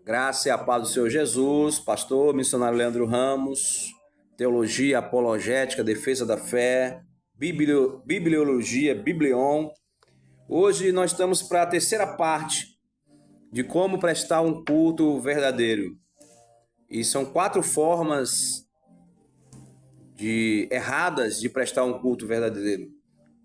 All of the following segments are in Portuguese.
Graça e a paz do Senhor Jesus, pastor, missionário Leandro Ramos, teologia apologética, defesa da fé, bibliologia, Biblion. Hoje nós estamos para a terceira parte de como prestar um culto verdadeiro. E são 4 formas erradas de prestar um culto verdadeiro.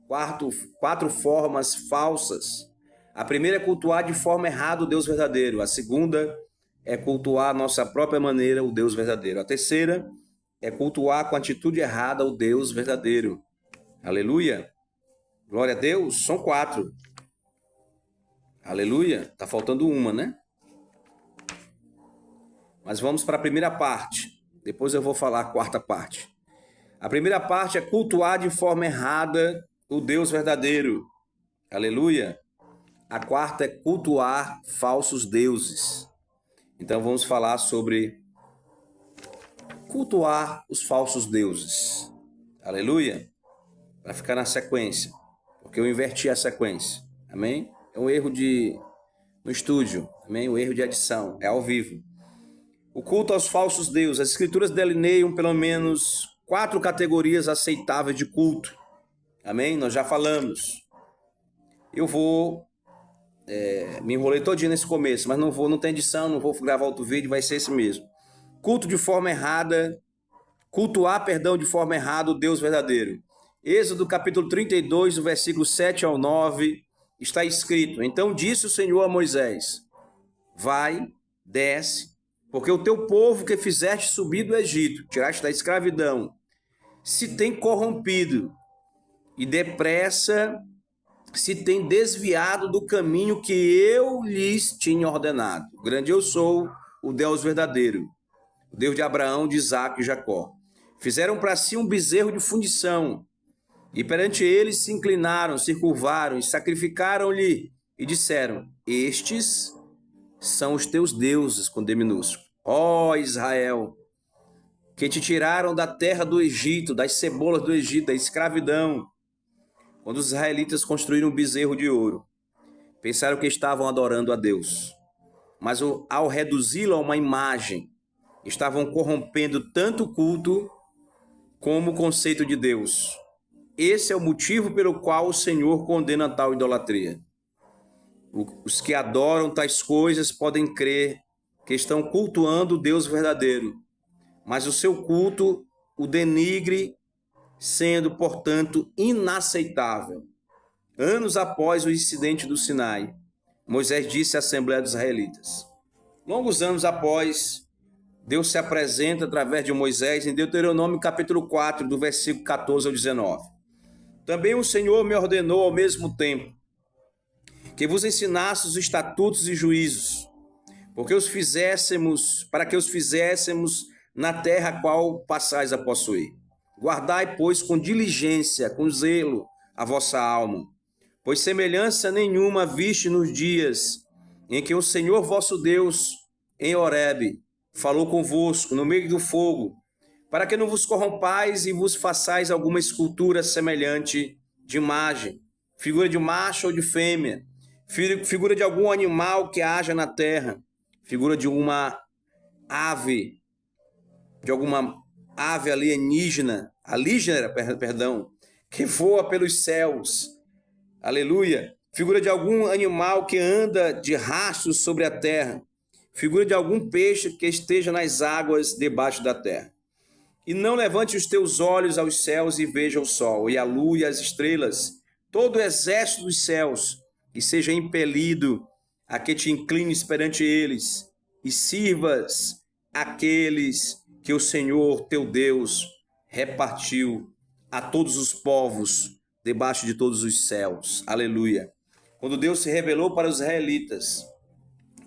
4 formas falsas. A primeira é cultuar de forma errada o Deus verdadeiro. A segunda é cultuar a nossa própria maneira o Deus verdadeiro. A terceira é cultuar com atitude errada o Deus verdadeiro. Aleluia. Glória a Deus. São 4. Aleluia. Tá faltando uma, né? Mas vamos para a primeira parte. Depois eu vou falar a quarta parte. A primeira parte é cultuar de forma errada o Deus verdadeiro. Aleluia. A quarta é cultuar falsos deuses. Então vamos falar sobre cultuar os falsos deuses. Aleluia. Para ficar na sequência. Porque eu inverti a sequência. Amém? É um erro no estúdio. Amém? Um erro de edição. É ao vivo. O culto aos falsos deuses. As escrituras delineiam pelo menos 4 categorias aceitáveis de culto. Amém? Nós já falamos. Eu vou... me enrolei todinho nesse começo, mas não tem edição, não vou gravar outro vídeo, vai ser esse mesmo. Culto de forma errada, cultuar, de forma errada o Deus verdadeiro. Êxodo capítulo 32, do versículo 7 ao 9, está escrito: Então disse o Senhor a Moisés: Vai, desce, porque o teu povo que fizeste subir do Egito, tiraste da escravidão, se tem corrompido, e depressa se tem desviado do caminho que eu lhes tinha ordenado. Grande eu sou, o Deus verdadeiro, o Deus de Abraão, de Isaque e Jacó. Fizeram para si um bezerro de fundição, e perante eles se inclinaram, se curvaram e sacrificaram-lhe, e disseram: Estes são os teus deuses, com D minúsculo. Ó Israel, que te tiraram da terra do Egito, das cebolas do Egito, da escravidão. Quando os israelitas construíram um bezerro de ouro, pensaram que estavam adorando a Deus. Mas ao reduzi-lo a uma imagem, estavam corrompendo tanto o culto como o conceito de Deus. Esse é o motivo pelo qual o Senhor condena tal idolatria. Os que adoram tais coisas podem crer que estão cultuando o Deus verdadeiro, mas o seu culto o denigre, sendo, portanto, inaceitável. Anos após o incidente do Sinai, Moisés disse à Assembleia dos Israelitas. Longos anos após, Deus se apresenta através de Moisés em Deuteronômio capítulo 4, do versículo 14 ao 19. Também o Senhor me ordenou ao mesmo tempo que vos ensinasse os estatutos e juízos, para que os fizéssemos na terra a qual passais a possuir. Guardai, pois, com diligência, com zelo, a vossa alma, pois semelhança nenhuma viste nos dias em que o Senhor vosso Deus, em Horebe, falou convosco no meio do fogo, para que não vos corrompais e vos façais alguma escultura semelhante de imagem, figura de macho ou de fêmea, figura de algum animal que haja na terra, figura de uma ave, alienígena, que voa pelos céus. Aleluia. Figura de algum animal que anda de rastros sobre a terra. Figura de algum peixe que esteja nas águas debaixo da terra. E não levante os teus olhos aos céus e veja o sol, e a lua e as estrelas, todo o exército dos céus, e seja impelido a que te inclines perante eles, e sirvas aqueles que o Senhor teu Deus repartiu a todos os povos debaixo de todos os céus. Aleluia. Quando Deus se revelou para os israelitas,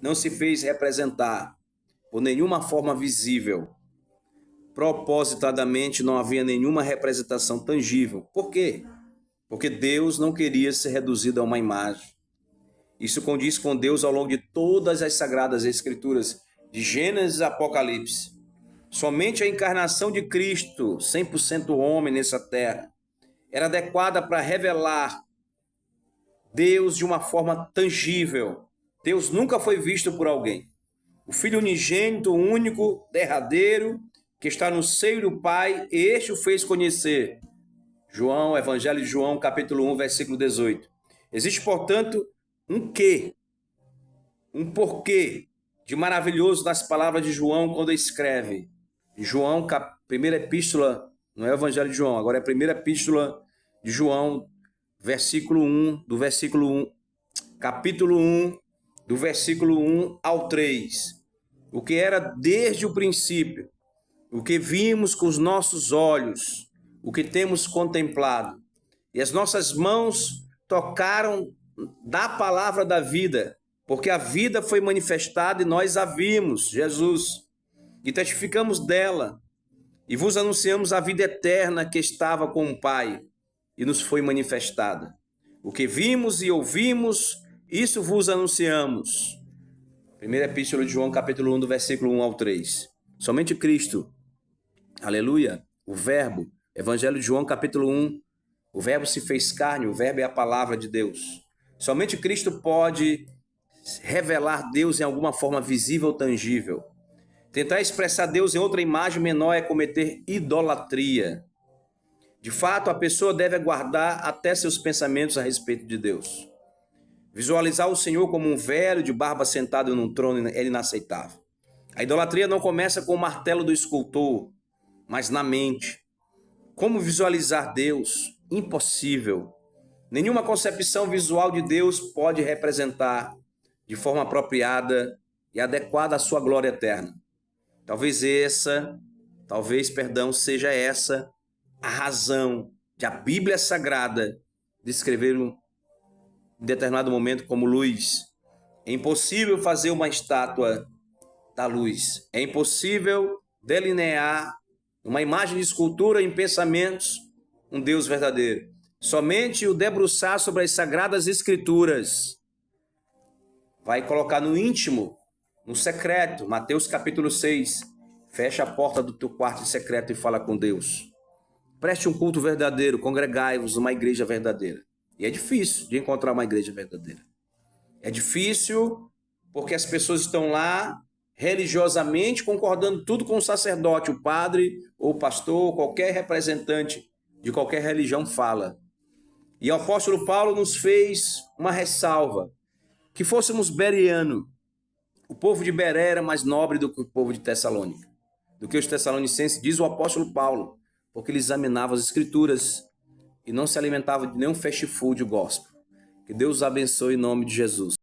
não se fez representar por nenhuma forma visível. Propositadamente não havia nenhuma representação tangível. Por quê? Porque Deus não queria ser reduzido a uma imagem. Isso condiz com Deus ao longo de todas as sagradas escrituras, de Gênesis a Apocalipse. Somente a encarnação de Cristo, 100% homem nessa terra, era adequada para revelar Deus de uma forma tangível. Deus nunca foi visto por alguém. o Filho unigênito, único, derradeiro, que está no seio do Pai, este o fez conhecer. João, Evangelho de João, capítulo 1, versículo 18. Existe, portanto, um quê, um porquê de maravilhoso nas palavras de João quando escreve. João, primeira epístola, não é o Evangelho de João, agora é a primeira epístola de João, versículo 1, do versículo 1, capítulo 1, do versículo 1 ao 3. O que era desde o princípio, o que vimos com os nossos olhos, o que temos contemplado. E as nossas mãos tocaram da palavra da vida, porque a vida foi manifestada e nós a vimos, Jesus, e testificamos dela, e vos anunciamos a vida eterna que estava com o Pai, e nos foi manifestada. O que vimos e ouvimos, isso vos anunciamos. Primeira epístola de João, capítulo 1, do versículo 1 ao 3. Somente Cristo, aleluia, o Verbo, Evangelho de João, capítulo 1, o Verbo se fez carne, o Verbo é a palavra de Deus. Somente Cristo pode revelar Deus em alguma forma visível ou tangível. Tentar expressar Deus em outra imagem menor é cometer idolatria. De fato, a pessoa deve guardar até seus pensamentos a respeito de Deus. Visualizar o Senhor como um velho de barba sentado num trono é inaceitável. A idolatria não começa com o martelo do escultor, mas na mente. Como visualizar Deus? Impossível. Nenhuma concepção visual de Deus pode representar de forma apropriada e adequada a sua glória eterna. Talvez seja essa a razão de a Bíblia Sagrada descrever em determinado momento como luz. É impossível fazer uma estátua da luz. É impossível delinear uma imagem de escultura em pensamentos um Deus verdadeiro. Somente o debruçar sobre as Sagradas Escrituras vai colocar no íntimo, no secreto. Mateus capítulo 6. Fecha a porta do teu quarto em secreto e fala com Deus. Preste um culto verdadeiro, congregai-vos numa igreja verdadeira. E é difícil de encontrar uma igreja verdadeira. É difícil porque as pessoas estão lá religiosamente concordando tudo com o sacerdote, o padre ou o pastor, qualquer representante de qualquer religião fala. E o apóstolo Paulo nos fez uma ressalva, que fôssemos bereanos. O povo de Beré era mais nobre do que o povo de Tessalônica, do que os tessalonicenses, diz o apóstolo Paulo, porque ele examinava as escrituras e não se alimentava de nenhum fast food gospel. Que Deus os abençoe em nome de Jesus.